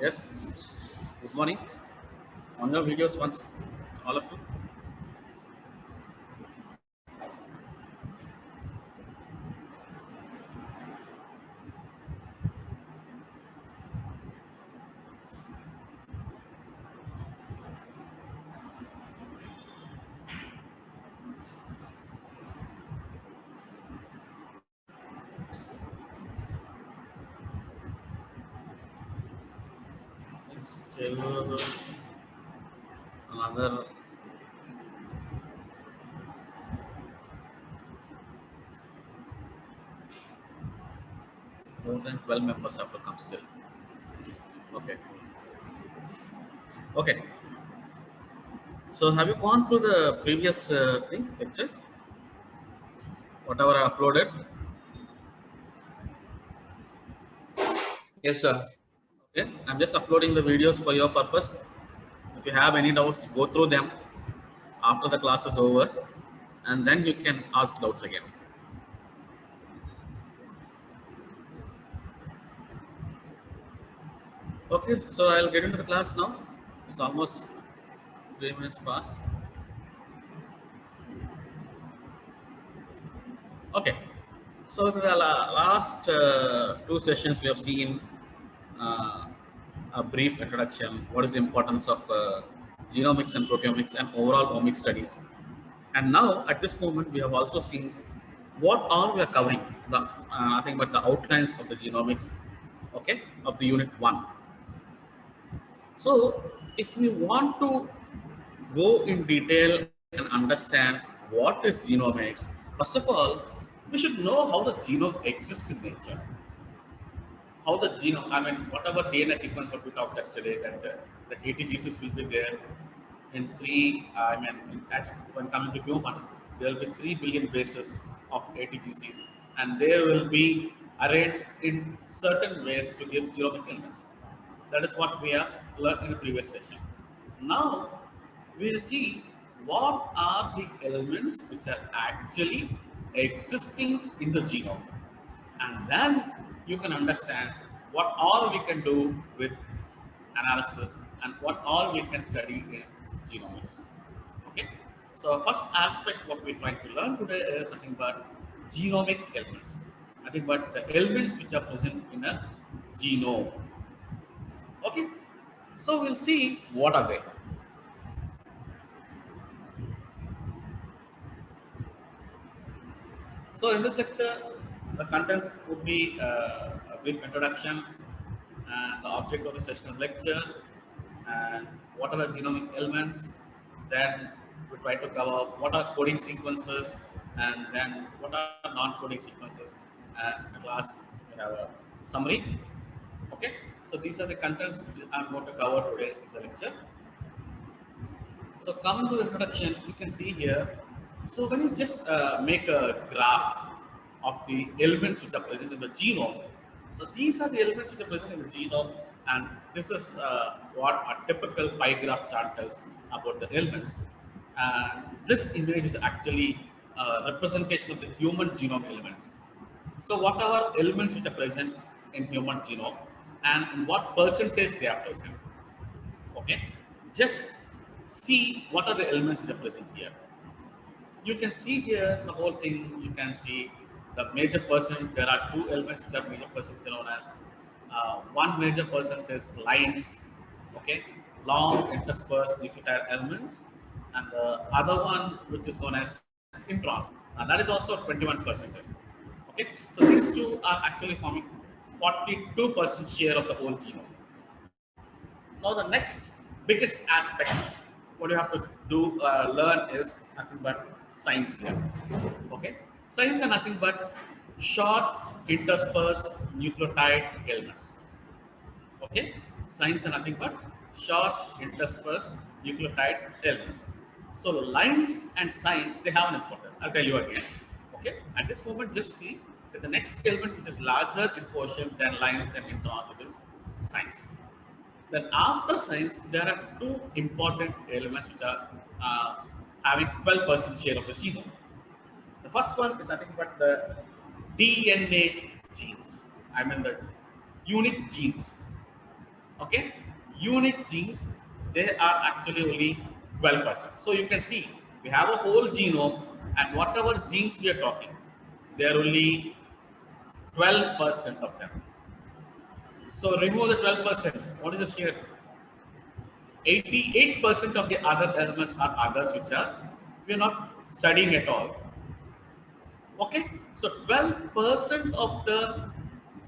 Yes, good morning. On your videos once, all of you. It's still another more than 12 members have to come still. Okay. Okay. So have you gone through the previous lectures? Whatever I uploaded? Yes, sir. Okay. I'm just uploading the videos for your purpose. If you have any doubts, go through them after the class is over and then you can ask doubts again. Okay, so I'll get into the class now. It's almost 3 minutes past. Okay, so the last two sessions we have seen uh, a brief introduction. What is the importance of genomics and proteomics and overall omics studies? And now at this moment we have also seen what all we are covering. The nothing but the outlines of the genomics, okay, of the unit one. So if we want to go in detail and understand what is genomics, first of all, we should know how the genome exists in nature. How the genome, I mean, whatever DNA sequence what we talked yesterday, that the ATGCs will be there in three, as when coming to human, there will be 3 billion bases of ATGCs, and they will be arranged in certain ways to give genomic elements. That is what we have learned in the previous session. Now, we'll see what are the elements which are actually existing in the genome. And then you can understand what all we can do with analysis and what all we can study in genomics. Okay. So first aspect what we're trying to learn today is nothing but genomic elements. Nothing but the elements which are present in a genome. Okay. So we'll see what are they. So in this lecture, the contents would be a brief introduction and the object of the session of lecture and what are the genomic elements. Then we try to cover what are coding sequences and then what are non-coding sequences. And at last, we have a summary. Okay, so these are the contents I'm going to cover today in the lecture. So coming to the introduction, you can see here. So when you just make a graph of the elements which are present in the genome, so these are the elements which are present in the genome, and this is what a typical pie graph chart tells about the elements. And this image is actually a representation of the human genome elements. So whatever elements which are present in human genome and in what percentage they are present. Okay, just see what are the elements which are present here. You can see here the whole thing. You can see the major percent. There are two elements which are major percent known as one major percent is lines, okay, long interspersed nucleotide elements, and the other one which is known as introns, and that is also 21%. Okay, so these two are actually forming 42% share of the whole genome. Now the next biggest aspect, what you have to do learn is nothing but science here. Okay, science are nothing but short interspersed nucleotide elements. Okay, science are nothing but short interspersed nucleotide elements. So lines and science they have an importance. I'll tell you again. Okay, at this moment, just see that the next element which is larger in portion than lines and introns, it is science. Then after science, there are two important elements which are having 12% share of the genome. The first one is nothing but the DNA genes. I mean the unique genes. Okay, unique genes, they are actually only 12%. So you can see we have a whole genome, and whatever genes we are talking, they are only 12% of them. So remove the 12%. What is the share? 88% of the other elements are others which are we are not studying at all. Okay, so 12% of the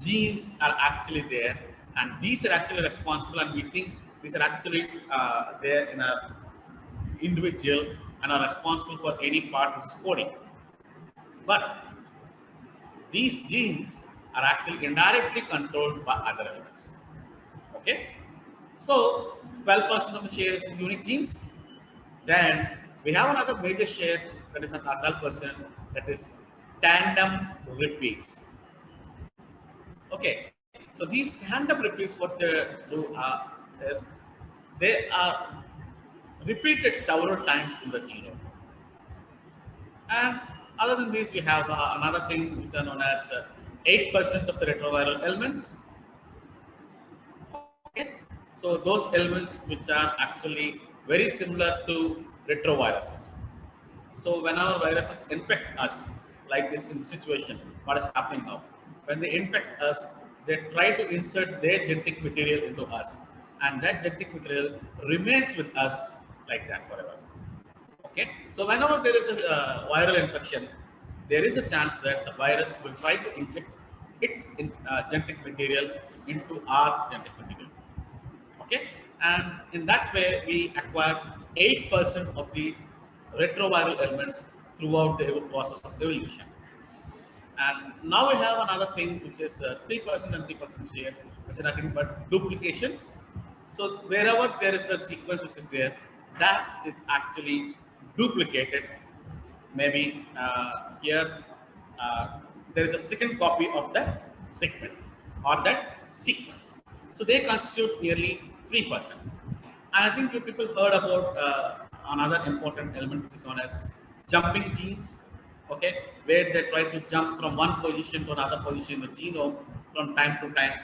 genes are actually there, and these are actually responsible, and we think these are actually there in a individual and are responsible for any part which is coding. But these genes are actually indirectly controlled by other elements. Okay, so 12% of the share is unique genes. Then we have another major share that is another 12%, that is tandem repeats. Okay, so these tandem repeats, what they do is they are repeated several times in the genome. And other than this, we have another thing which are known as 8% of the retroviral elements. Okay, so those elements which are actually very similar to retroviruses. So whenever viruses infect us, like this in situation, what is happening now? When they infect us, they try to insert their genetic material into us, and that genetic material remains with us like that forever. Okay, so whenever there is a viral infection, there is a chance that the virus will try to inject its genetic material into our genetic material. Okay, and in that way we acquire 8% of the retroviral elements throughout the process of evolution. And now we have another thing which is 3% and 3% share, which is nothing but duplications. So wherever there is a sequence which is there, that is actually duplicated. Maybe here there is a second copy of that segment or that sequence. So they constitute nearly 3%. And I think you people heard about another important element which is known as jumping genes, okay, where they try to jump from one position to another position in the genome from time to time,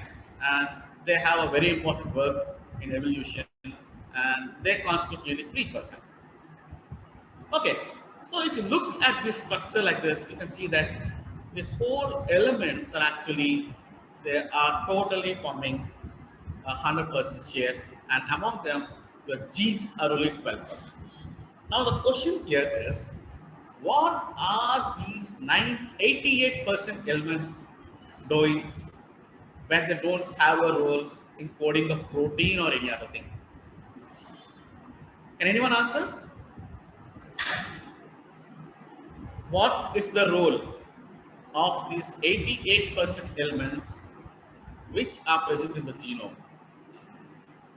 and they have a very important work in evolution, and they constitute nearly 3%. Okay, so if you look at this structure like this, you can see that these whole elements are actually, they are totally forming 100% share, and among them, the genes are only 12%. Now the question here is, what are these 88% elements doing when they don't have a role in coding a protein or any other thing? Can anyone answer? What is the role of these 88% elements which are present in the genome,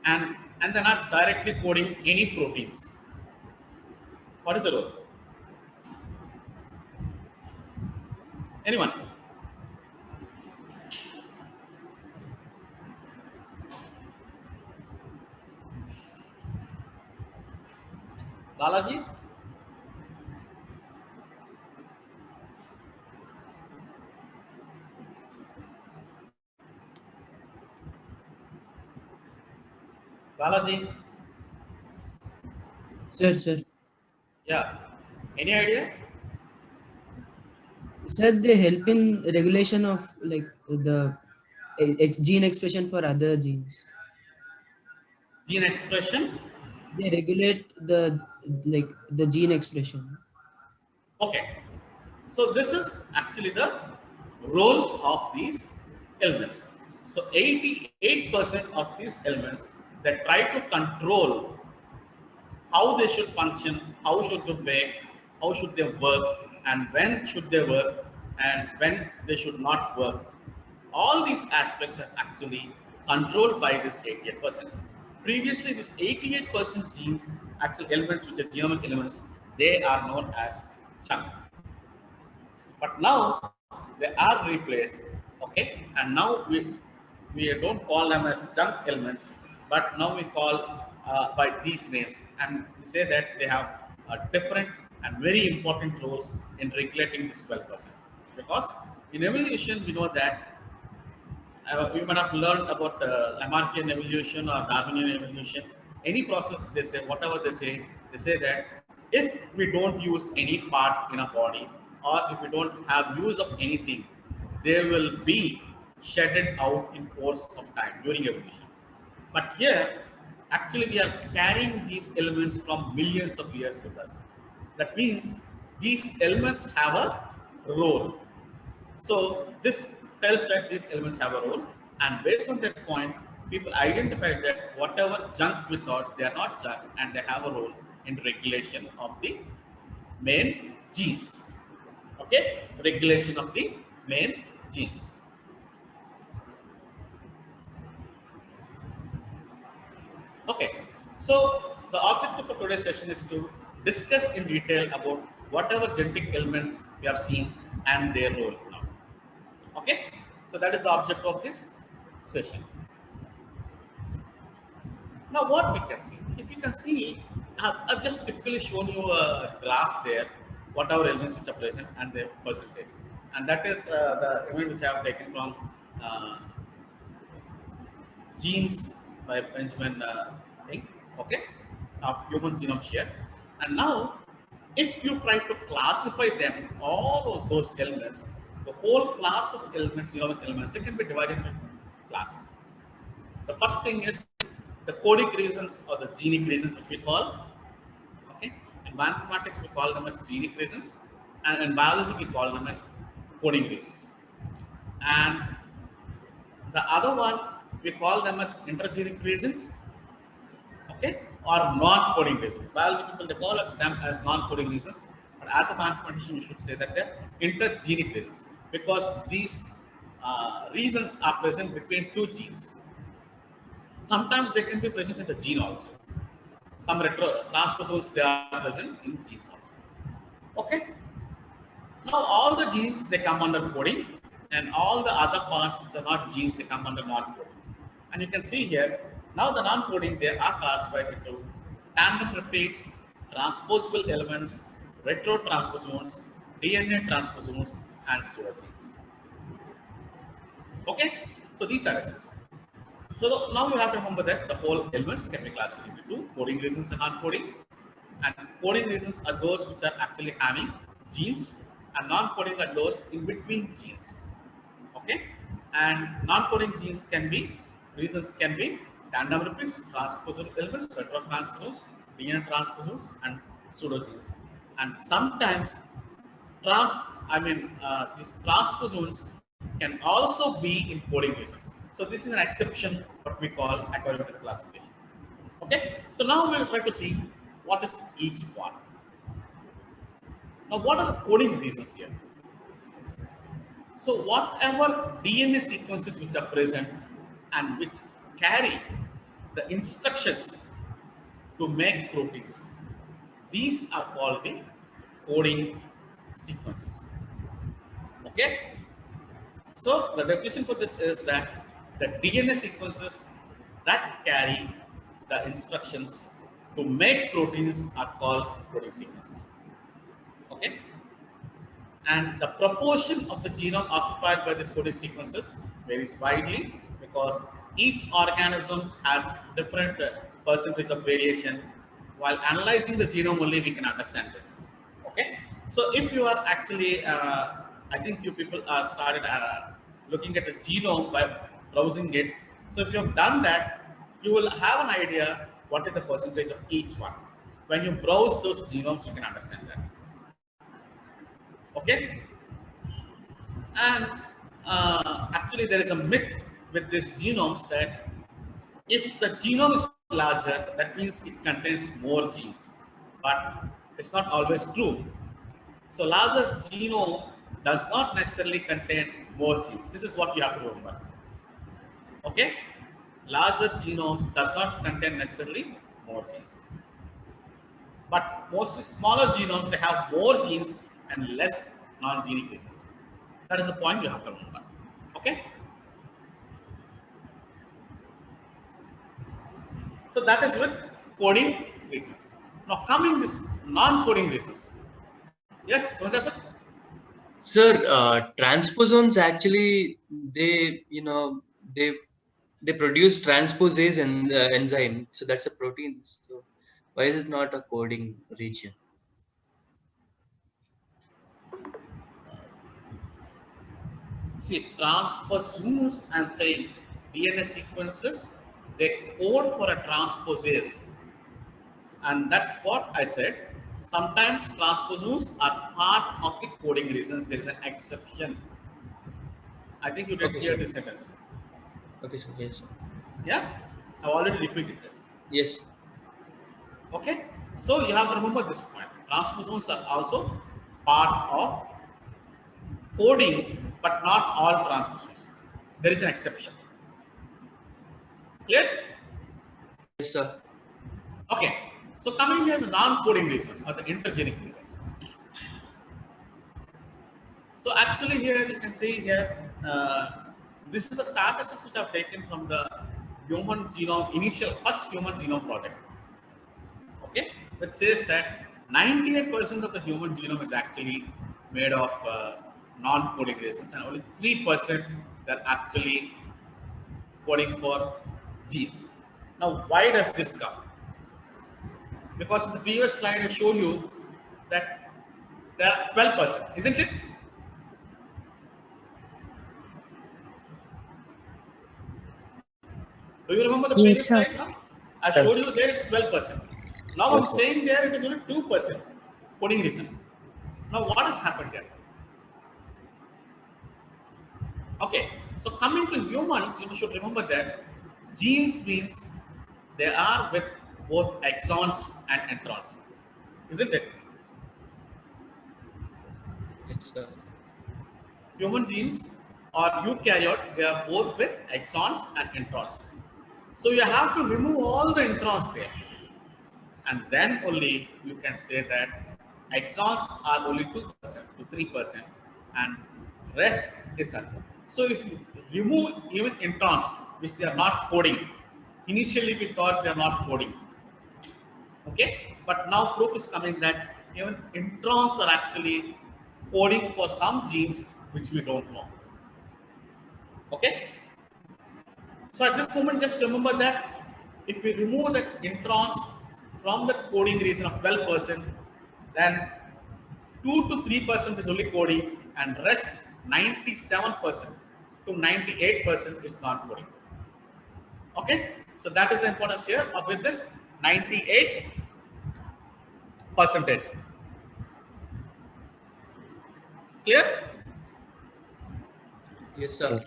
and they're not directly coding any proteins? What is the role? Anyone? Lalaji? Lalaji? Sir. Yeah. Any idea? Sir, they help in regulation of like the gene expression for other genes. Gene expression? They regulate the gene expression. Okay. So this is actually the role of these elements. So 88% of these elements that try to control how they should function, how should they behave, how should they work, and when should they work, and when they should not work. All these aspects are actually controlled by this 88%. Previously, this 88% genes, actual elements which are genomic elements, they are known as chunk. But now they are replaced, okay? And now we don't call them as junk elements, but now we call by these names, and we say that they have different and very important roles in regulating this 12%. Because in evolution, we know that you might have learned about Lamarckian evolution or Darwinian evolution. Any process they say, whatever they say that if we don't use any part in a body or if we don't have use of anything, they will be shedded out in course of time during evolution. But here, actually, we are carrying these elements from millions of years with us. That means these elements have a role. So this tells that these elements have a role, and based on that point, people identified that whatever junk we thought, they are not junk, and they have a role in regulation of the main genes. Okay, regulation of the main genes. Okay, so the objective for today's session is to discuss in detail about whatever genetic elements we have seen and their role now. Okay, so that is the object of this session. Now, what we can see, if you can see, I've just typically shown you a graph there, whatever elements which are present and their percentage, and that is the image which I have taken from Genes by Benjamin thing, okay, of human genome share. And now, if you try to classify them, all of those elements, the whole class of elements, genomic elements, they can be divided into classes. The first thing is the codic regions or the genic regions, which we call, okay. In bioinformatics, we call them as genic regions, and in biology, we call them as coding regions. And the other one, we call them as intergenic regions, okay, or non-coding regions. Biology people, they call them as non-coding regions, but as a bioinformatician, you should say that they're intergenic regions because these regions are present between two genes. Sometimes they can be present in the gene also. Some transposons, they are present in genes also. Okay. Now all the genes, they come under coding, and all the other parts which are not genes, they come under non-coding. And you can see here, now the non-coding, they are classified into tandem repeats, transposable elements, retrotransposons, DNA transposons, and pseudogenes. Okay, so these are it. So now you have to remember that the whole elements can be classified into two, coding regions and non-coding. And coding regions are those which are actually having genes, and non-coding are those in between genes. Okay, and non-coding genes can be regions can be tandem repeats, transposable elements, retrotransposons, DNA transposons, and pseudogenes. And sometimes these transposons can also be in coding regions. So this is an exception, what we call acquisitive classification. Okay, so now we'll try to see what is each one. Now, what are the coding regions here? So whatever DNA sequences which are present and which carry the instructions to make proteins, these are called the coding sequences. Okay. So the definition for this is that the DNA sequences that carry the instructions to make proteins are called coding sequences. Okay. And the proportion of the genome occupied by these coding sequences varies widely because each organism has different percentage of variation. While analyzing the genome only, we can understand this. Okay. So if you are actually, I think you people are started looking at the genome by browsing it. So if you have done that, you will have an idea what is the percentage of each one. When you browse those genomes, you can understand that. Okay. And actually, there is a myth with these genomes that if the genome is larger, that means it contains more genes. But it's not always true. So larger genome does not necessarily contain more genes. This is what you have to remember. Okay? Larger genome does not contain necessarily more genes. But mostly smaller genomes, they have more genes and less non-genic regions. That is the point you have to remember. Okay? So that is with coding regions. Now coming this non-coding regions. Yes, Sir, transposons actually, they, they produce transposase and enzyme, so that's a protein. So why is it not a coding region? See, transposomes, I'm saying DNA sequences, they code for a transposase. And that's what I said. Sometimes transposomes are part of the coding reasons. There is an exception. I think you didn't Okay, hear sir. this sentence. Okay, sir. Yes, sir. Yeah? I've already repeated it. Yes. Okay? So you have to remember this point. Transposomes are also part of coding, but not all transposomes. There is an exception. Clear? Yes, sir. Okay. So coming here, the non-coding reasons or the intergenic reasons. So actually here you can see here, this is the statistics which I've taken from the human genome, first human genome project. Okay, which says that 98% of the human genome is actually made of non-coding reasons, and only 3% are actually coding for genes. Now, why does this come? Because in the previous slide I showed you that there are 12%, isn't it? Do you remember the Yes, previous sir. slide now? I showed you there it's 12%. Now I'm Yes, sir. saying there it is only 2% coding reason. Now what has happened here? Okay, so coming to humans, you should remember that genes means they are with both exons and introns, isn't it? Yes, sir. Human genes or eukaryote, they are both with exons and introns. So you have to remove all the introns there, and then only you can say that exons are only 2% to 3%, and rest is that. So if you remove even introns which they are not coding, initially we thought they are not coding, okay, but now proof is coming that even introns are actually coding for some genes which we don't know. Okay, so at this moment just remember that if we remove the introns from the coding region of 12%, then 2 to 3% is only coding, and rest 97% to 98% is non-coding. Okay, so that is the importance here of with this 98 percentage. Clear? Yes, sir.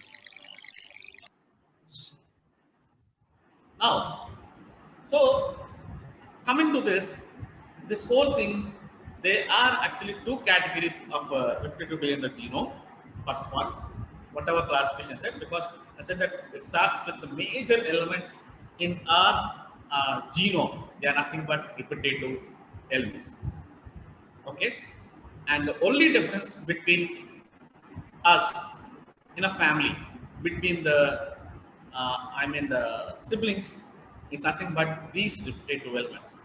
Now, so coming to this whole thing, there are actually two categories of repetitive in the genome. First one, whatever classification I said, because I said that it starts with the major elements in our genome. They are nothing but repetitive elements. Okay, and the only difference between us in a family, between the the siblings, is nothing but these repetitive elements.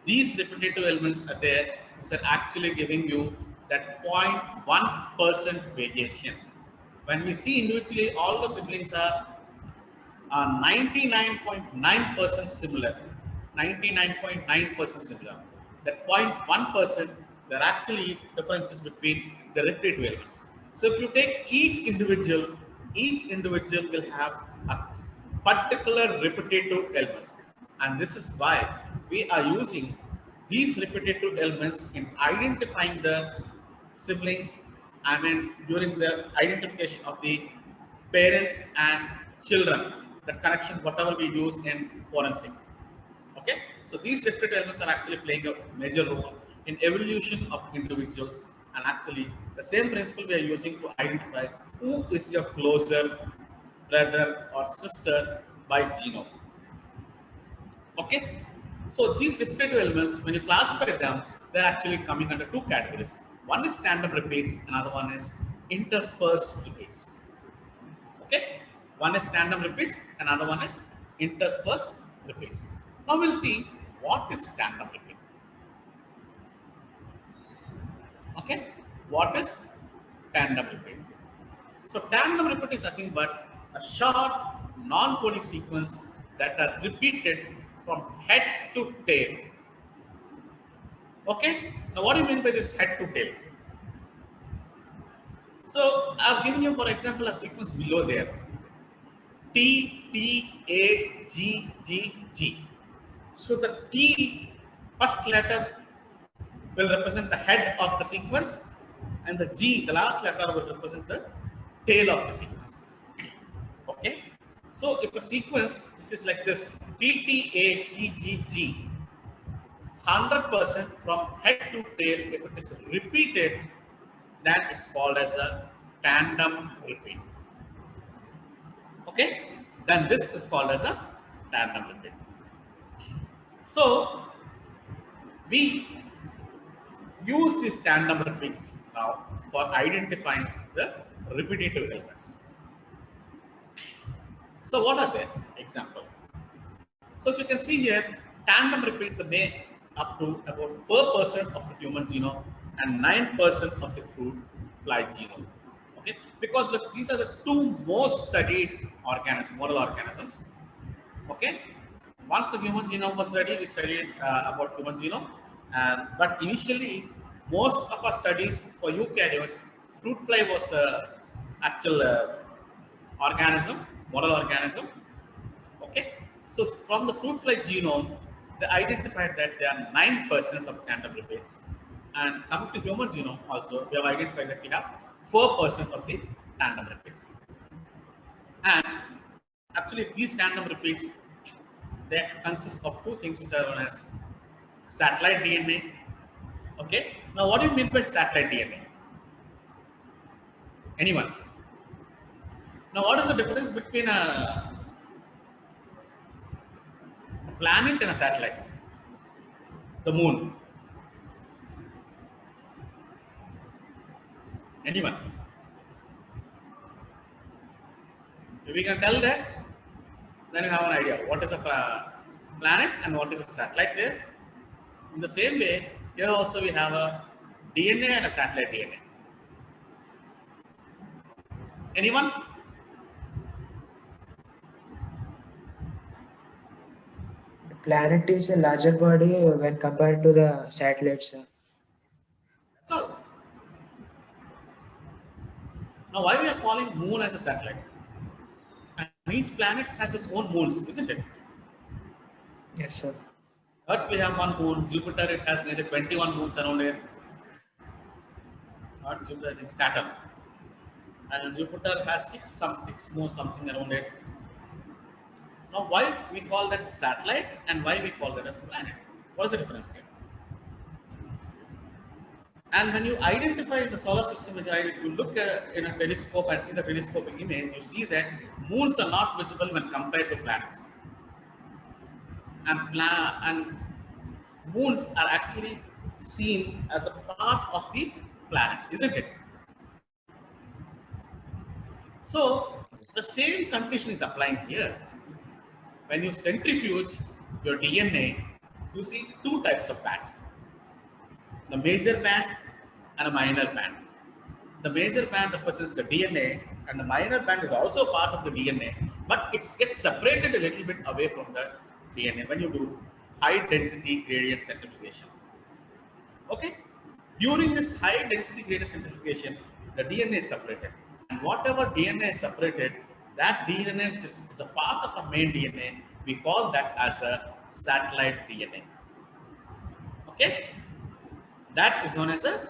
These repetitive elements are there which are actually giving you that 0.1% variation. When we see individually, all the siblings are 99.9% similar. 99.9% similar. That 0.1%, there are actually differences between the repetitive elements. So if you take each individual will have a particular repetitive elements. And this is why we are using these repetitive elements in identifying the siblings, during the identification of the parents and children, that connection, whatever we use in forensic. Okay, so these repetitive elements are actually playing a major role in evolution of individuals, and actually the same principle we are using to identify who is your closer brother or sister by genome. Okay, so these repetitive elements, when you classify them, they're actually coming under two categories. One is tandem repeats, another one is interspersed repeats. Okay, one is tandem repeats, another one is interspersed repeats. Now we'll see what is tandem repeat. Okay, what is tandem repeat? So tandem repeat is nothing but a short non-coding sequence that are repeated from head to tail. Okay? Now what do you mean by this head to tail? So I've given you, for example, a sequence below there. T, T, A, G, G, G. So the T first letter will represent the head of the sequence, and the G, the last letter, will represent the tail of the sequence. Okay? So if a sequence which is like this, T, T, A, G, G, G, 100% from head to tail, if it is repeated, then it's called as a tandem repeat. Okay? Then this is called as a tandem repeat. So we use these tandem repeats now for identifying the repetitive elements. So what are they? Example. So if you can see here, tandem repeats the make up to about 4% of the human genome and 9% of the fruit fly genome. Okay, because these are the two most studied organisms, model organisms. Okay, once the human genome was ready, we studied about human genome, but initially most of our studies for eukaryotes, fruit fly was the actual organism, model organism. Okay, so from the fruit fly genome, they identified that there are 9% of tandem repeats, and coming to human genome also, we have identified that we have 4% of the tandem repeats. And actually, these tandem repeats, they consist of two things which are known as satellite DNA. Okay, now what do you mean by satellite DNA? Anyone? Now, what is the difference between a planet and a satellite? The moon. Anyone? If we can tell that, then you have an idea what is a planet and what is a satellite there. In the same way, here also we have a DNA and a satellite DNA. Anyone? The planet is a larger body when compared to the satellites. So, now why we are calling moon as a satellite? And each planet has its own moons, isn't it? Yes, sir. Earth we have one moon, Jupiter it has nearly 21 moons around it. Not Jupiter, I think Saturn. And Jupiter has six moons something around it. Now why we call that satellite and why we call that as planet? What is the difference here? And when you identify in the solar system, you look at in a telescope and see the telescopic image, you see that moons are not visible when compared to planets. And moons are actually seen as a part of the planets, isn't it? So the same condition is applying here. When you centrifuge your DNA, you see two types of bands, the major band and a minor band. The major band represents the DNA and the minor band is also part of the DNA, but it gets separated a little bit away from the DNA when you do high density gradient centrifugation. Okay? During this high density gradient centrifugation, the DNA is separated. And whatever DNA is separated, that DNA which is a part of our main DNA, we call that as a satellite DNA. Okay? That is known as a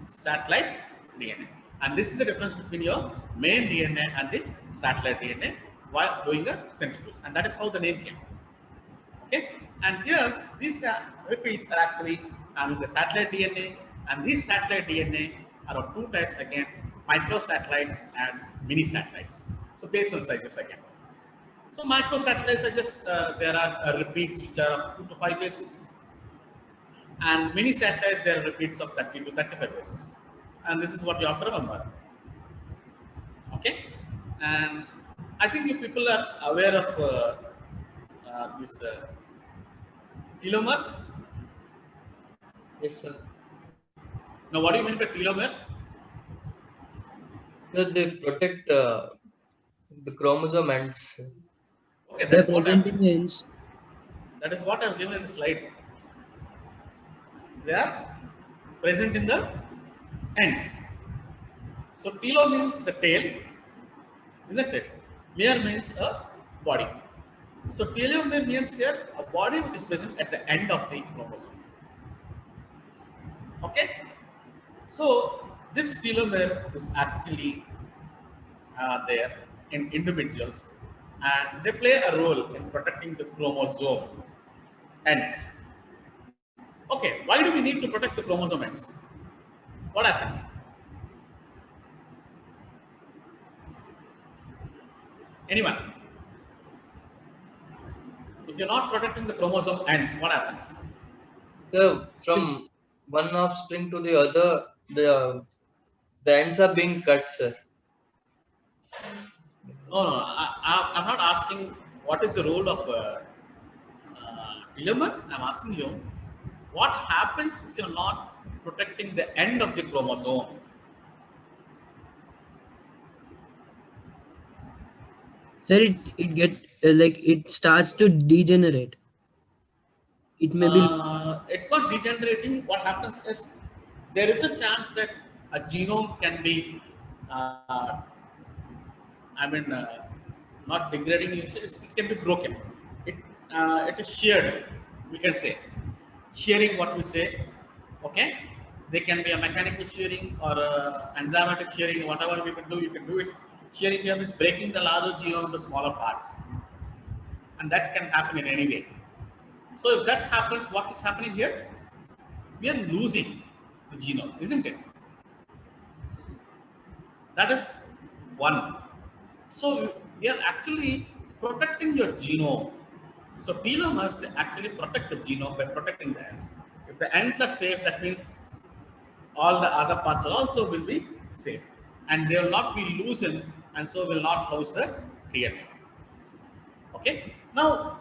satellite DNA. And this is the difference between your main DNA and the satellite DNA while doing a centrifuge. And that is how the name came. Okay? And here, these repeats are actually the satellite DNA, and these satellite DNA are of two types again, microsatellites and mini satellites. So based on sizes again. So microsatellites are just, there are repeats which are of 2 to 5 bases. And mini satellites, there are repeats of 30 to 35 bases. And this is what you have to remember. Okay? And I think you people are aware of this telomers. Yes, sir. Now, what do you mean by telomere? So they protect the chromosome ends. Okay, They're that is what present in I'm, the ends. that is what I've given in the slide. They are present in the ends. So telo means the tail, isn't it? Mere means a body. So telomere means here a body which is present at the end of the chromosome. Okay. So this telomere is actually there in individuals, and they play a role in protecting the chromosome ends. Okay, why do we need to protect the chromosome ends? What happens? Anyone? If you're not protecting the chromosome ends, what happens? So from one offspring to the other, the ends are being cut, sir. No, no, I'm not asking what is the role of telomere. I'm asking you what happens if you're not protecting the end of the chromosome. Sir, it get like it starts to degenerate. It may be It's not degenerating. What happens is there is a chance that a genome can be, I mean, not degrading. It can be broken. It it is sheared. We can say shearing. What we say, okay? They can be a mechanical shearing or enzymatic shearing. Whatever we can do, you can do it. Shearing here means breaking the larger genome into smaller parts, and that can happen in any way. So if that happens, what is happening here? We are losing the genome, isn't it? That is one. So we are actually protecting your genome. So telomeres they actually protect the genome by protecting the ends. If the ends are safe, that means all the other parts also will be safe, and they will not be loosened, and so will not lose the DNA. Okay. Now,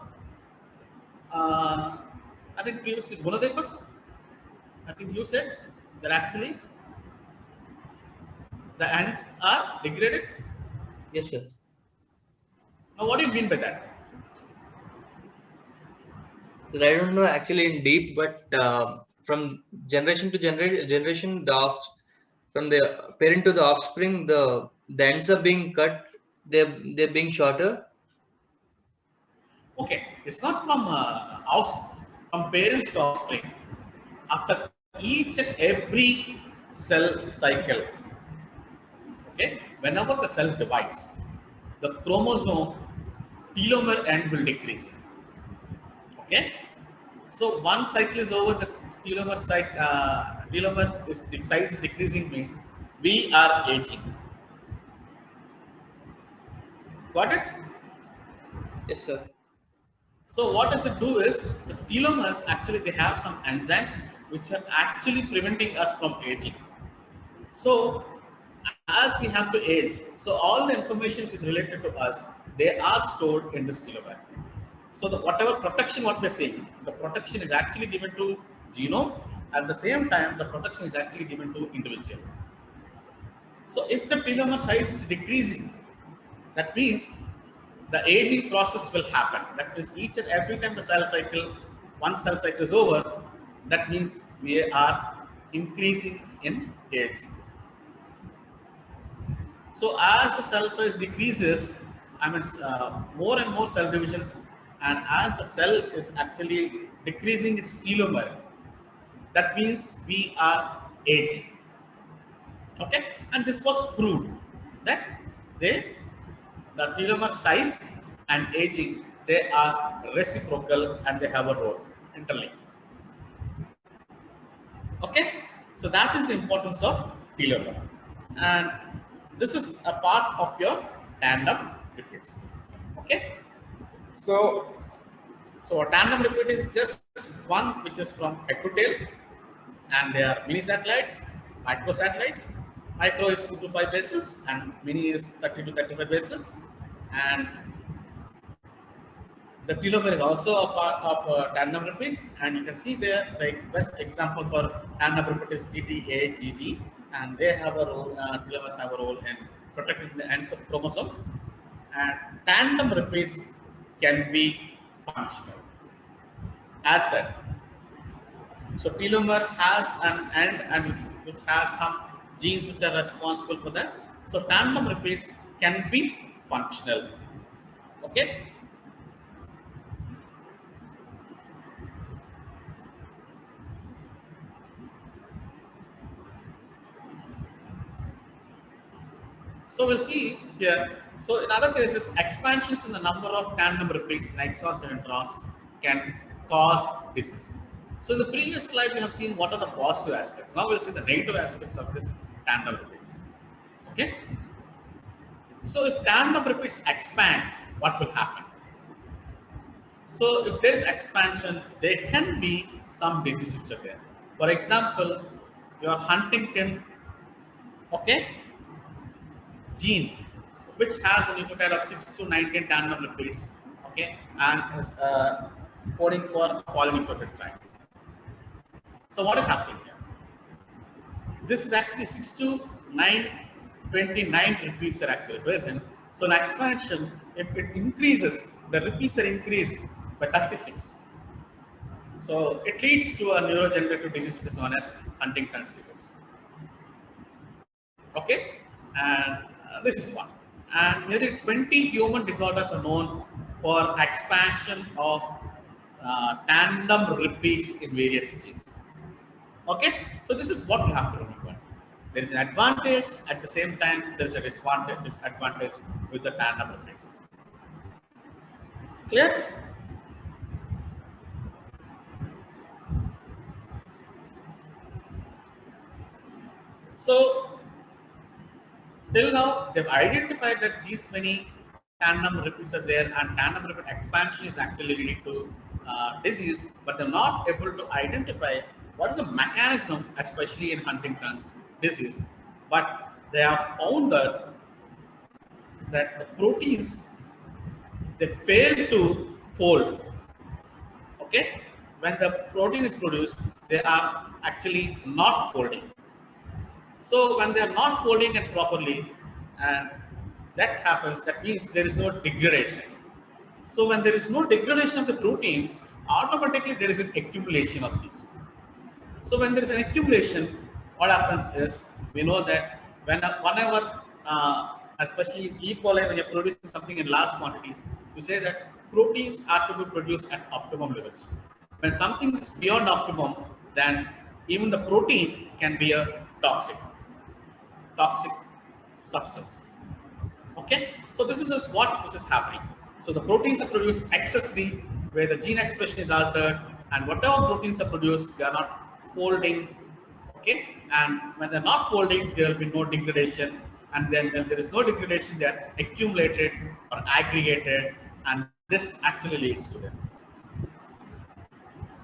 I think previously Gunadevan, I think you said that actually the ends are degraded. Yes, sir. Now, what do you mean by that? So I don't know actually in deep, but from generation to generation, from the parent to the offspring, the ends are being cut. They're being shorter. Okay, it's not from from parents to offspring. After each and every cell cycle, okay, whenever the cell divides, the chromosome telomere end will decrease. Okay, so one cycle is over, the telomere is the size is decreasing means we are aging. Got it? Yes, sir. So what does it do is the telomeres actually they have some enzymes which are actually preventing us from aging. So as we have to age, so all the information which is related to us, they are stored in this telomere. So the whatever protection what we're saying, the protection is actually given to genome. At the same time, the protection is actually given to individual. So if the telomere size is decreasing, that means the aging process will happen. That means each and every time the cell cycle, one cell cycle is over, that means we are increasing in age. So as the cell size decreases, I mean more and more cell divisions, and as the cell is actually decreasing its telomere, that means we are aging. Okay, and this was proved that they the telomere size and aging they are reciprocal and they have a role interlinked. Okay, so that is the importance of telomere, and this is a part of your tandem repeats. Okay, so a tandem repeat is just one which is from head to tail, and they are mini satellites, micro satellites. Micro is 2 to 5 bases, and mini is 30 to 35 bases. And the telomere is also a part of tandem repeats, and you can see there, like best example for tandem repeat is TTAGG, and they have a role. Telomeres have a role in protecting the ends of chromosome, and tandem repeats can be functional. As said, so telomere has an end and which has some genes which are responsible for that. So tandem repeats can be functional. Okay. So we'll see here. So in other cases, expansions in the number of tandem repeats in exons and introns can cause disease. So in the previous slide, we have seen what are the positive aspects. Now we'll see the negative aspects of this tandem repeats. Okay. So if tandem repeats expand, what will happen? So if there is expansion, there can be some diseases which are there. For example, your Huntington, okay, gene, which has a nucleotide of 6 to 19 tandem repeats, okay, and is coding for polynucleotide. So what is happening here? This is actually 6 to 29 repeats are actually present. So in expansion, if it increases, the repeats are increased by 36. So it leads to a neurodegenerative disease which is known as Huntington's disease. Okay, and this is one. And nearly 20 human disorders are known for expansion of tandem repeats in various genes. Okay, so this is what you have to remember. There is an advantage, at the same time, there is a disadvantage with the tandem repeats. Clear? So, till now, they've identified that these many tandem repeats are there and tandem repeat expansion is actually leading to disease, but they're not able to identify what is the mechanism, especially in Huntington's disease. But they have found that the proteins, they fail to fold. Okay, when the protein is produced, they are actually not folding. So when they are not folding it properly, and that happens, that means there is no degradation. So when there is no degradation of the protein, automatically there is an accumulation of these. So when there is an accumulation, what happens is, we know that whenever, especially in E. coli, when you're producing something in large quantities, you say that proteins are to be produced at optimum levels. When something is beyond optimum, then even the protein can be a toxic substance. Okay, so this is what is happening. So the proteins are produced excessively where the gene expression is altered, and whatever proteins are produced, they are not folding. Okay, and when they're not folding, there will be no degradation, and then when there is no degradation, they are accumulated or aggregated, and this actually leads to them.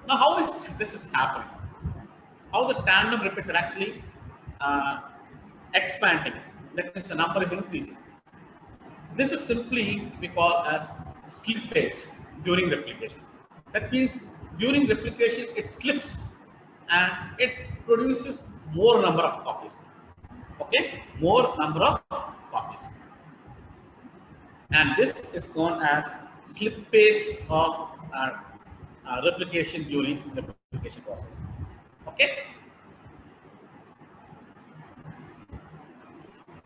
Now, how is this happening? How the tandem repeats are actually expanding? That means the number is increasing. This is simply we call as slippage during replication. That means during replication it slips and it produces more number of copies. Okay, more number of copies. And this is known as slippage of replication during the replication process. Okay.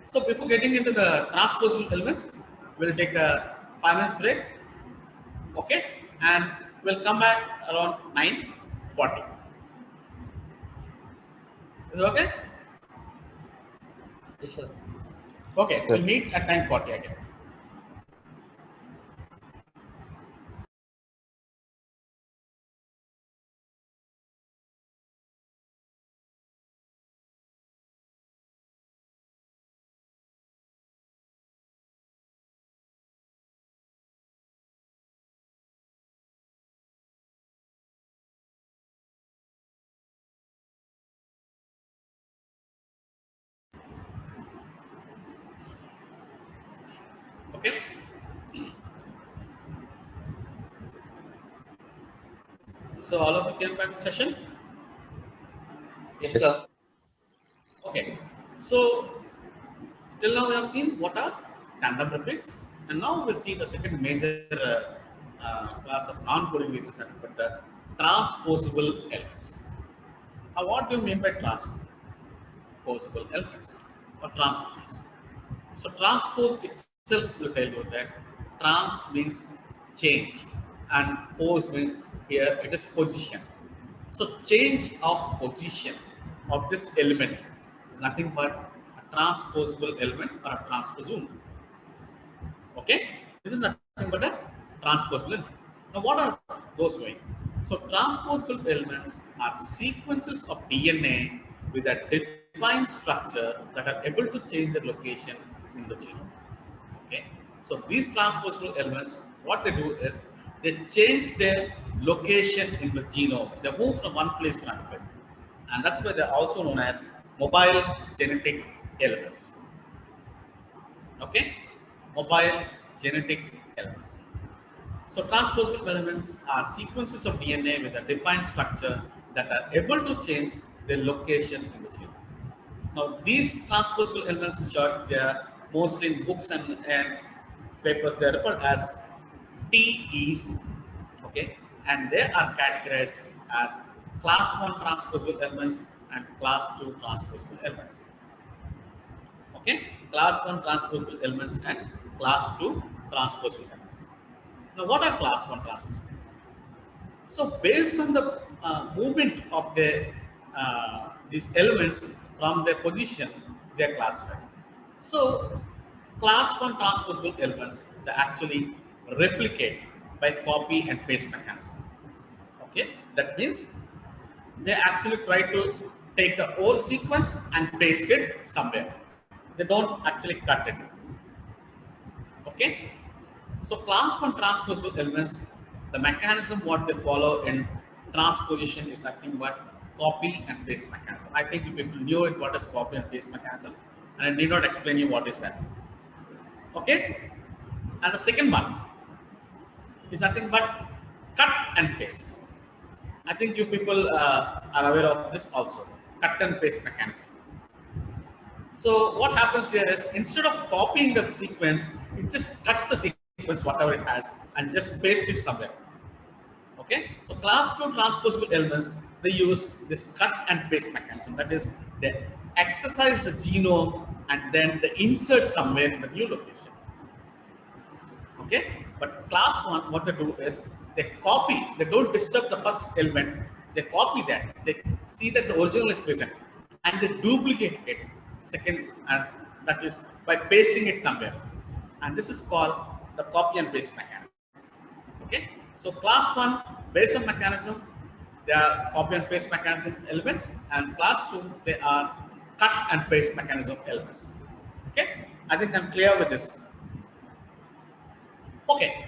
So before getting into the transposable elements, we'll take a 5 minutes break. Okay, and we'll come back around 9:40. Is it okay? Yes, sir. Okay, we'll meet at 9:40 again. Okay. So all of you came back to session. Yes, sir. Okay. So Till now we have seen what are tandem repeats, and now we'll see the second major class of non-coding basis, but the transposable elements. Now, what do you mean by transposable elements or transpositions? So transpose itself will tell you that trans means change and pose means here it is position. So change of position of this element is nothing but a transposable element or a transposon. Okay, this is nothing but a transposable element. Now, what are those doing? So, transposable elements are sequences of DNA with a defined structure that are able to change their location in the genome. Okay, so these transposable elements, what they do is they change their location in the genome. They move from one place to another place, and that's why they're also known as mobile genetic elements. Okay, mobile genetic elements. So transposable elements are sequences of DNA with a defined structure that are able to change their location in the genome. Now these transposable elements, in short, they are mostly in books and papers, they are referred as TEs, okay, and they are categorized as class 1 transposable elements and class 2 transposable elements. Okay, class 1 transposable elements and class 2 transposable elements. Now, what are class 1 transposable elements? So, based on the movement of these elements from their position, they are classified. So, class 1 transposable elements, they actually replicate by copy and paste mechanism. Okay, that means they actually try to take the whole sequence and paste it somewhere. They don't actually cut it. Okay, so class 1 transposable elements, the mechanism what they follow in transposition is nothing but copy and paste mechanism. I think you people knew it, what is copy and paste mechanism, and I need not explain you what is that. Okay, and the second one is nothing but cut and paste. I think you people are aware of this also, cut and paste mechanism. So what happens here is instead of copying the sequence, it just cuts the sequence, whatever it has, and just paste it somewhere. Okay, so class 2 transposable elements, they use this cut and paste mechanism. That is, they exercise the genome and then they insert somewhere in the new location. Okay, but class 1, what they do is they copy, they don't disturb the first element, they copy that, they see that the original is present and they duplicate it second, and that is by pasting it somewhere, and this is called the copy and paste mechanism. Okay, so class 1 based on mechanism, they are copy and paste mechanism elements, and class 2 they are cut and paste mechanism elements. Okay, I think I'm clear with this. Okay,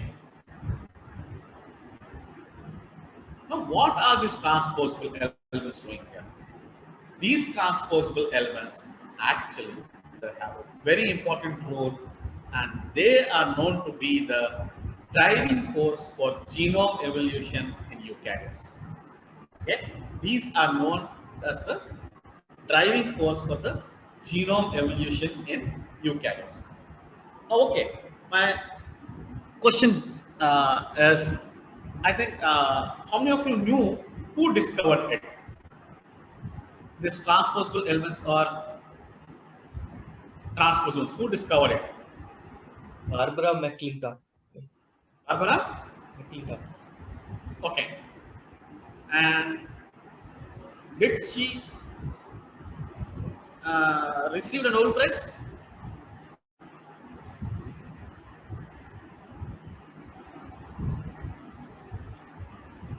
now what are these transposable elements doing here? These transposable elements actually they have a very important role, and they are known to be the driving force for genome evolution in eukaryotes. Okay, these are known as the driving force for the genome evolution in eukaryotes. Now, okay, my question is, I think, how many of you knew who discovered it? This transposable elements or transposons, who discovered it? Barbara McClintock. Barbara? McClintock. Okay. And did she receive a Nobel Prize?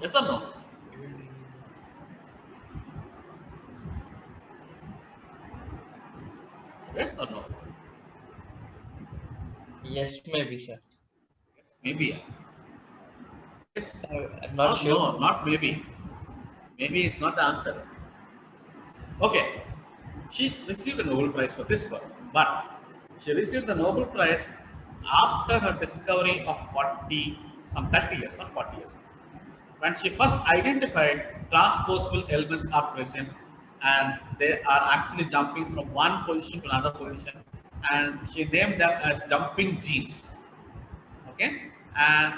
Yes or no? Yes or no? Yes, maybe, sir. Yes, maybe. Yes. I'm not sure. No, not maybe. Maybe it's not the answer. Okay. She received a Nobel Prize for this work, but she received the Nobel Prize after her discovery of 30 years, not 40 years. When she first identified transposable elements are present and they are actually jumping from one position to another position and she named them as jumping genes. Okay, and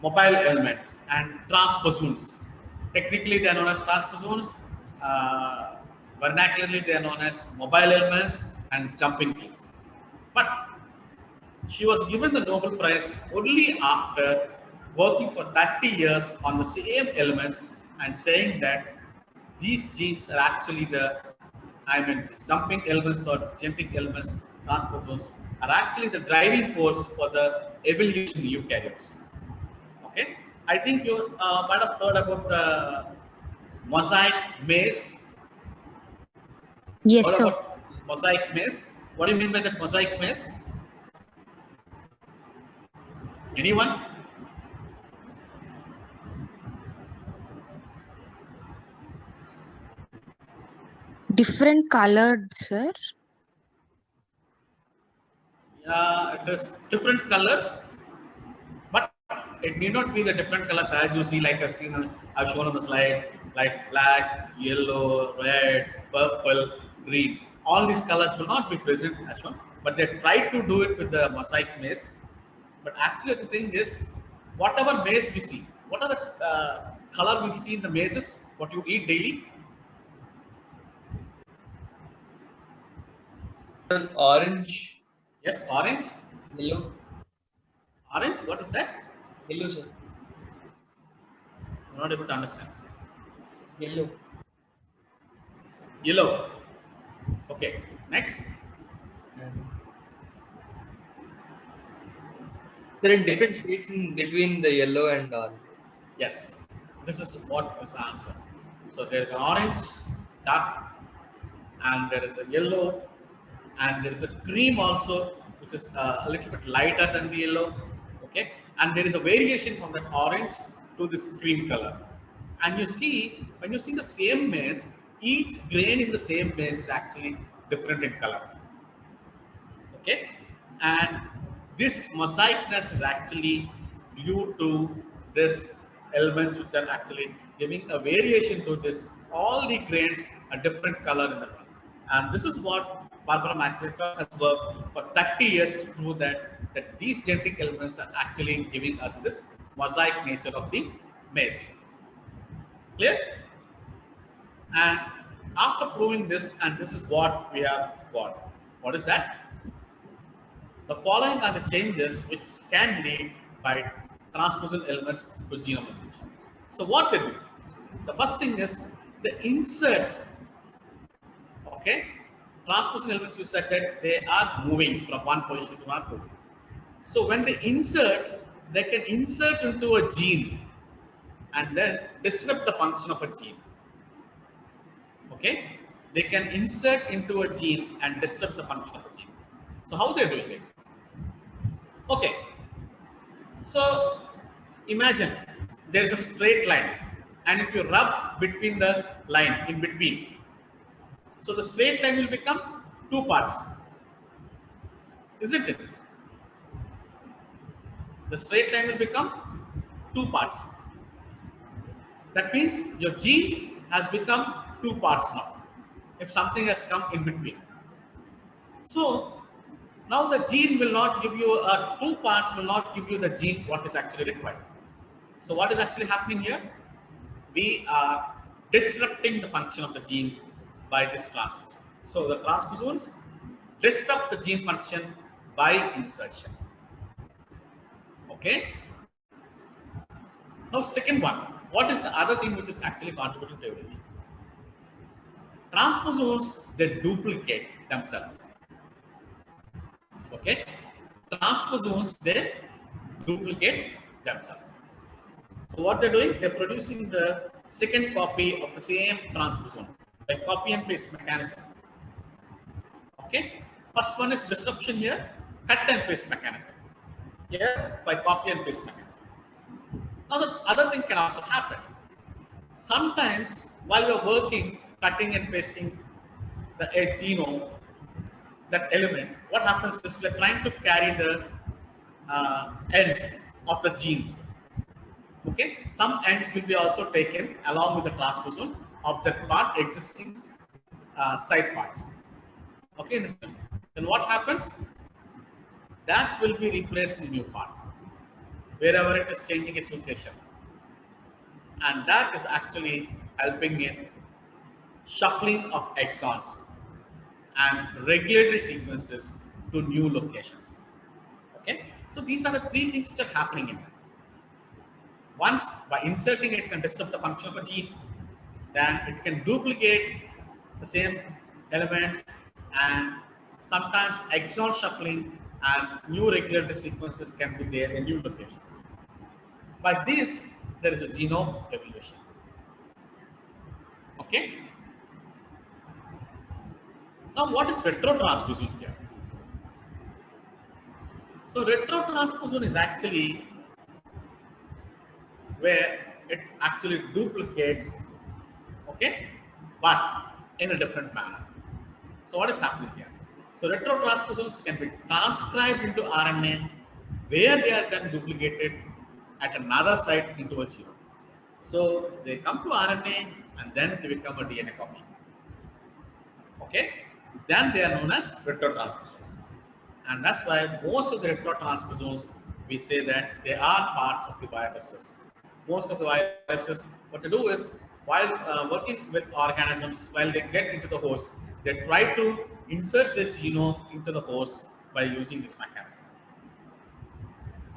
mobile elements and transposons. Technically, they are known as transposons. Vernacularly, they are known as mobile elements and jumping genes. But she was given the Nobel Prize only after working for 30 years on the same elements and saying that these genes are actually the jumping elements or genetic elements, transposons, are actually the driving force for the evolution in eukaryotes. Okay, I think you might have heard about the mosaic maze. Yes, What sir. about mosaic maze? What do you mean by that mosaic maze? Anyone? Different colored, sir. It is different colors, but it need not be the different colors as you see, like I've shown on the slide, like black, yellow, red, purple, green. All these colors will not be present as shown, but they try to do it with the mosaic maze. But actually, the thing is, whatever maze we see, what are the color we see in the mazes? What you eat daily? Orange, Yes, orange. yellow, Orange. What is that? yellow, sir. I'm not able to understand. Yellow. Yellow. Okay. Next. And there are different shades in between the yellow and orange. Yes. This is what is the answer. So there is an orange, dark, and there is a yellow, and there is a cream also, which is a little bit lighter than the yellow. Okay. And there is a variation from that orange to this cream color. And you see, when you see the same maze, each grain in the same maze is actually different in color. Okay, and this mosaicness is actually due to this elements which are actually giving a variation to this. All the grains are different color in the one, and this is what Barbara McClintock has worked for 30 years to prove that these genetic elements are actually giving us this mosaic nature of the maze. Clear? And after proving this, and this is what we have got. What is that? The following are the changes which can lead by transposon elements to genome evolution. So what they do? The first thing is the insert. Okay, transposon elements, we said that they are moving from one position to another position. So when they insert, they can insert into a gene and then disrupt the function of a gene. Okay, they can insert into a gene and disrupt the function of a gene. So how they're doing it? Okay, so imagine there is a straight line, and if you rub between the line in between, so the straight line will become two parts, isn't it? The straight line will become two parts. That means your gene has become two parts now, if something has come in between. So now the gene will not give you, two parts will not give you the gene what is actually required. So what is actually happening here? We are disrupting the function of the gene by this transposon. So the transposons disrupt the gene function by insertion. Okay. Now second one, what is the other thing which is actually contributing to evolution? Transposons, they duplicate themselves. Okay, transposons, they duplicate themselves. So what they're doing, they're producing the second copy of the same transposon by copy and paste mechanism. Okay, first one is disruption here, cut and paste mechanism. Here by copy and paste mechanism. Now the other thing can also happen. Sometimes while you're working, cutting and pasting the genome, that element, what happens is we're trying to carry the ends of the genes. Okay, some ends will be also taken along with the transposon of that part existing side parts. Okay, then what happens? That will be replaced in new part, wherever it is changing its location. And that is actually helping in shuffling of exons and regulatory sequences to new locations. Okay, so these are the three things which are happening in that. Once, by inserting it can disrupt the function of a gene, then it can duplicate the same element, and sometimes exon shuffling and new regulatory sequences can be there in new locations. By this, there is a genome evolution. Okay. Now, what is retrotransposon here? So, retrotransposon is actually where it actually duplicates, okay, but in a different manner. So, what is happening here? So, retrotransposons can be transcribed into RNA where they are then duplicated at another site into a genome. So, they come to RNA and then they become a DNA copy. Okay, then they are known as retrotransposons. And that's why most of the retrotransposons, we say that they are parts of the viruses. Most of the viruses, what to do is, while working with organisms, while they get into the host, they try to insert the genome into the host by using this mechanism.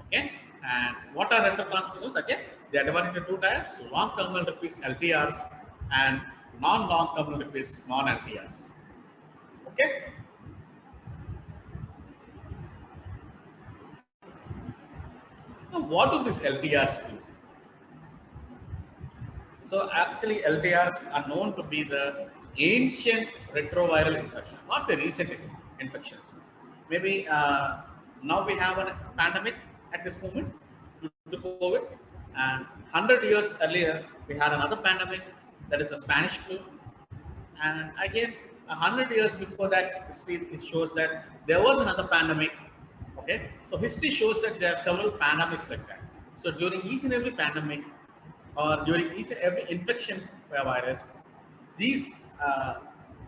Okay, and what are retrotransposons? Again, they are divided into two types: long terminal repeats (LTRs) and non-long terminal repeats (non-LTRs). Okay. Now, what do these LTRs do? So, actually, LTRs are known to be the ancient retroviral infection, not the recent infections. Maybe now we have a pandemic at this moment due to COVID, and 100 years earlier we had another pandemic, that is the Spanish flu, and again 100 years before that, history it shows that there was another pandemic. Okay, so history shows that there are several pandemics like that. So during each and every pandemic, or during each and every infection by a virus, these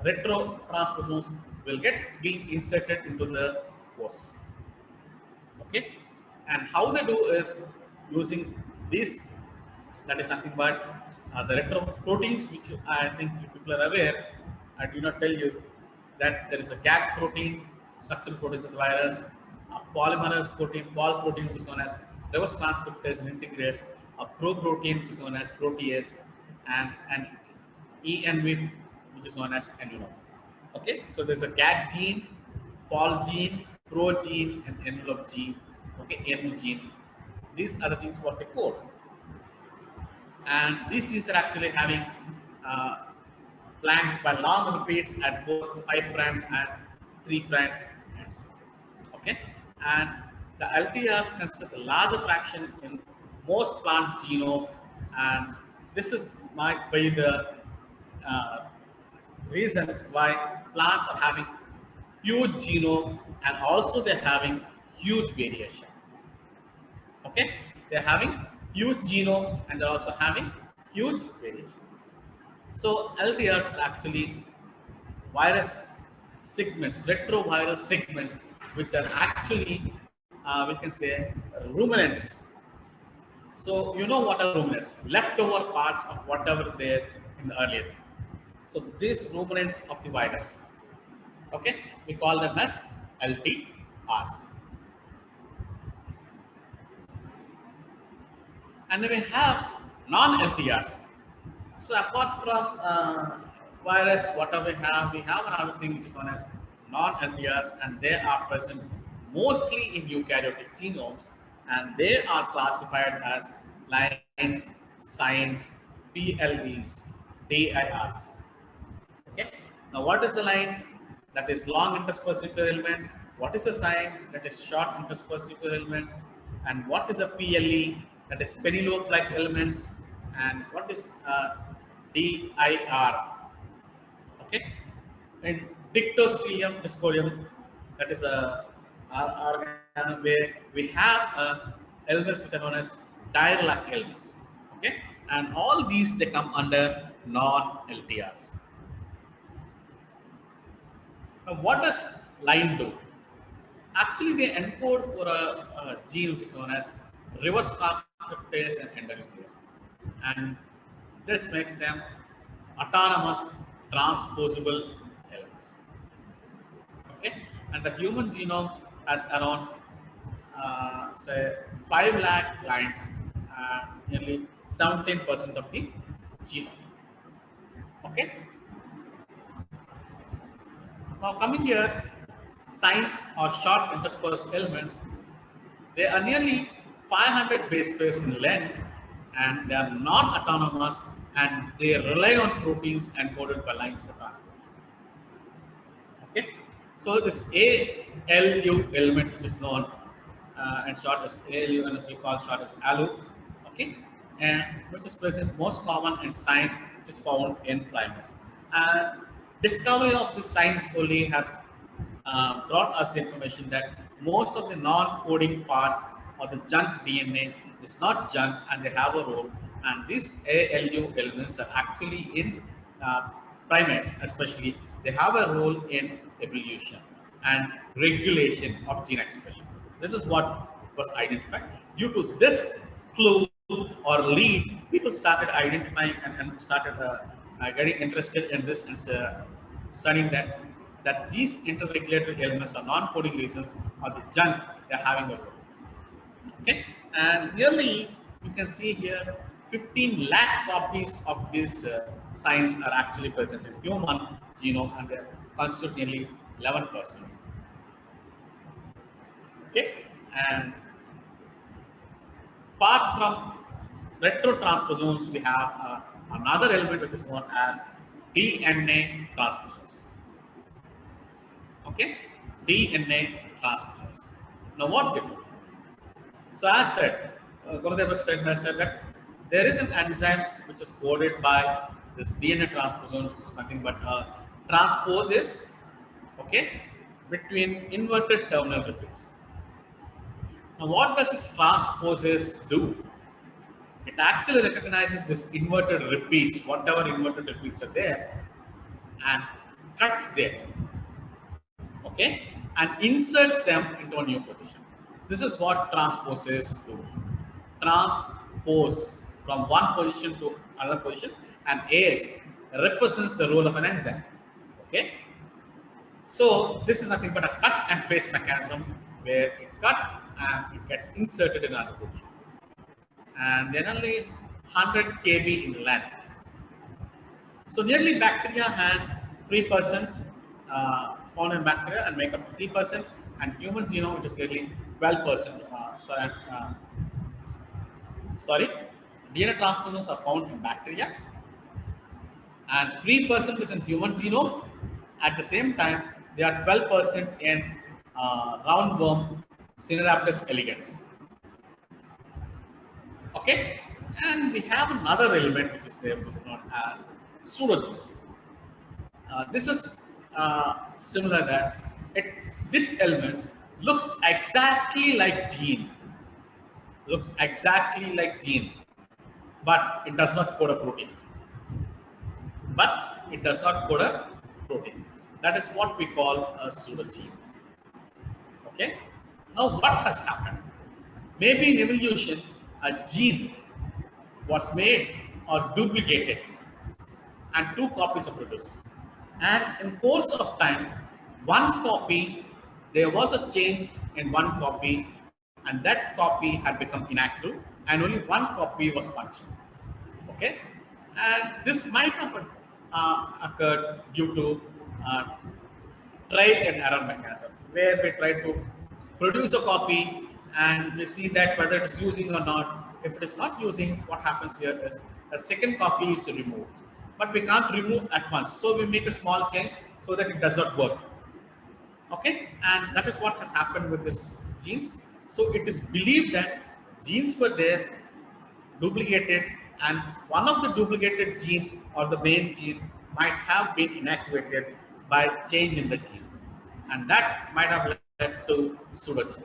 retrotransposons will get being inserted into the host. Okay, and how they do is using this, that is nothing but the retroproteins, which I think people are aware. I do not tell you that there is a GAG protein, structural proteins of the virus, a polymerase protein, pol protein, which is known as reverse transcriptase and integrase, a protein, which is known as protease, and an ENV, which is known as envelope. Okay, so there's a GAG gene, pol gene, pro gene, and envelope gene. Okay, ENV gene. These are the things what they code, and these genes are actually having flanked by long repeats at both 5' and 3' ends. Okay, and the LTRs consist a larger fraction in most plant genome, and this is might be the reason why plants are having huge genome, and also they're having huge variation. Okay, they're having huge genome and they're also having huge variation. So LTRs are actually virus segments, retroviral segments, which are actually we can say ruminants. So you know what are ruminants? Leftover parts of whatever there in the earlier. So these ruminants of the virus, okay, we call them as LTRs. And then we have non-LTRs. So apart from virus, whatever we have another thing which is known as non-LTRs, and they are present mostly in eukaryotic genomes, and they are classified as lines, signs, PLEs, DIRs. Okay. Now, what is the line? That is long interspersed nuclear element. What is a sign? That is short interspersed nuclear elements. And what is a PLE? That is Penelope-like elements. And what is DIR? Okay. In Dictyostelium discoideum, that is a organ where we have elements which are known as dire-like elements. Okay. And all these they come under non-LTRs. Now, what does line do? Actually, they encode for a gene which is known as reverse transcriptase and endonuclease, and this makes them autonomous transposable elements. Okay, and the human genome has around say 5 lakh lines, nearly 17% of the genome. Okay, now coming here, signs or short interspersed elements, they are nearly 500 base pairs in length, and they are non-autonomous, and they rely on proteins encoded by lines for translation. Okay, so this ALU element, which is known and short as ALU, and we call short as ALU, okay, and which is present most common in sign, which is found in primates. And discovery of this science only has brought us the information that most of the non-coding parts of the junk DNA is not junk, and they have a role. And these ALU elements are actually in primates, especially, they have a role in evolution and regulation of gene expression. This is what was identified. Due to this clue or lead, people started identifying and started getting interested in this and studying that these interregulatory elements or non-coding reasons or the junk they're having a role. Okay, and nearly you can see here 15 lakh copies of these signs are actually present in human genome, and they constitute nearly 11%. Okay, and apart from retrotransposons, we have another element which is known as DNA transposons. Okay, DNA transposons. Now, what they do? So, as said, Gurudev website has said that there is an enzyme which is coded by this DNA transposon, which is something but transposes, okay, between inverted terminal repeats. Now, what does this transposes do? It actually recognizes this inverted repeats, whatever inverted repeats are there, and cuts them, okay, and inserts them into a new position. This is what transposes do. Transpose from one position to another position, and AS represents the role of an enzyme. Okay, so this is nothing but a cut and paste mechanism where it cut and it gets inserted in another position, and then only 100 kb in length. So nearly bacteria has 3% found in bacteria and make up 3%, and human genome it is nearly 12%. Sorry, DNA transposons are found in bacteria, and 3% is in human genome. At the same time, they are 12% in roundworm Cineraptus elegans. Okay, and we have another element which is there, which is known as pseudogenes. This is similar that this element looks exactly like gene, but it does not code a protein. That is what we call a pseudogene. Okay. Now, what has happened? Maybe in evolution, a gene was made or duplicated, and 2 copies are produced. And in course of time, there was a change in one copy, and that copy had become inactive, and only one copy was functional. Okay, and this might have occurred due to trial and error mechanism, where we try to produce a copy and we see that whether it is using or not. If it is not using, what happens here is a second copy is removed, but we can't remove at once, so we make a small change so that it does not work. Okay, and that is what has happened with this genes. So it is believed that genes were there, duplicated, and one of the duplicated gene or the main gene might have been inactivated by change in the gene, and that might have led to pseudogene.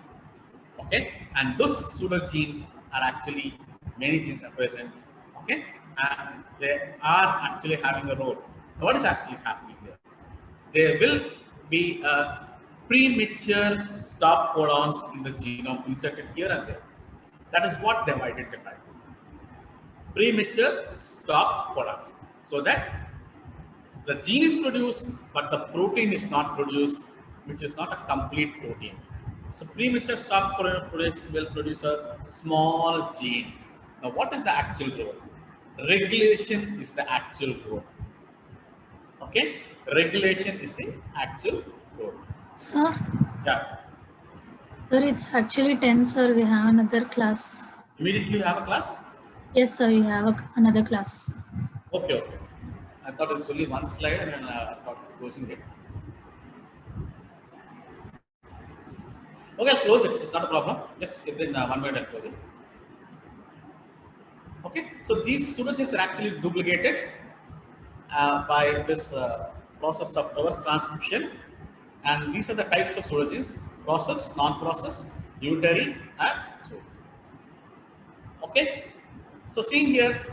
Okay, and those pseudogene are actually, many genes are present. Okay, and they are actually having a role. What is actually happening there? There will be a premature stop codons in the genome inserted here and there. That is what they have identified. Premature stop codons. So that the gene is produced, but the protein is not produced, which is not a complete protein. So premature stop codon will produce a small genes. Now, what is the actual role? Regulation is the actual role. Okay, regulation is the actual role. Sir, Yeah. sir, it's actually 10, sir. We have another class. Immediately you have a class. Yes, sir, we have another class. Okay, okay. I thought it was only one slide and then I thought closing it. Okay, I'll close it. It's not a problem. Just within 1 minute, I'll close it. Okay, so these pseudogenes are actually duplicated by this process of reverse transcription, and these are the types of pseudogenes: process, non-process, unitary, and pseudogenes. Okay, so seen here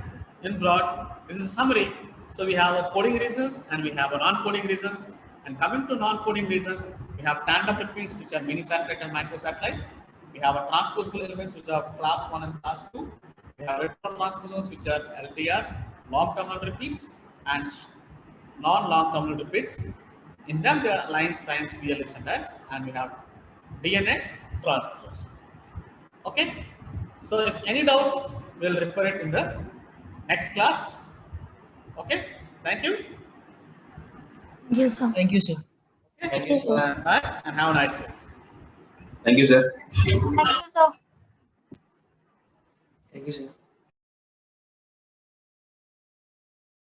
in broad, this is a summary. So we have a coding reasons and we have a non-coding reasons. And coming to non-coding reasons, we have tandem repeats, which are mini satellite and microsatellite. We have a transposable elements, which are class 1 and class 2. We have retrotransposons, which are LTRs, long terminal repeats, and non-long terminal repeats. In them, there are lines, science, PLS, and X, and we have DNA transposons. Okay. So if any doubts, we'll refer it in the next class. Okay. Thank you. Yes, sir. Thank you, sir. Thank you, sir. Bye, and have a nice day. Thank you, sir. Thank you, sir. Thank you, sir.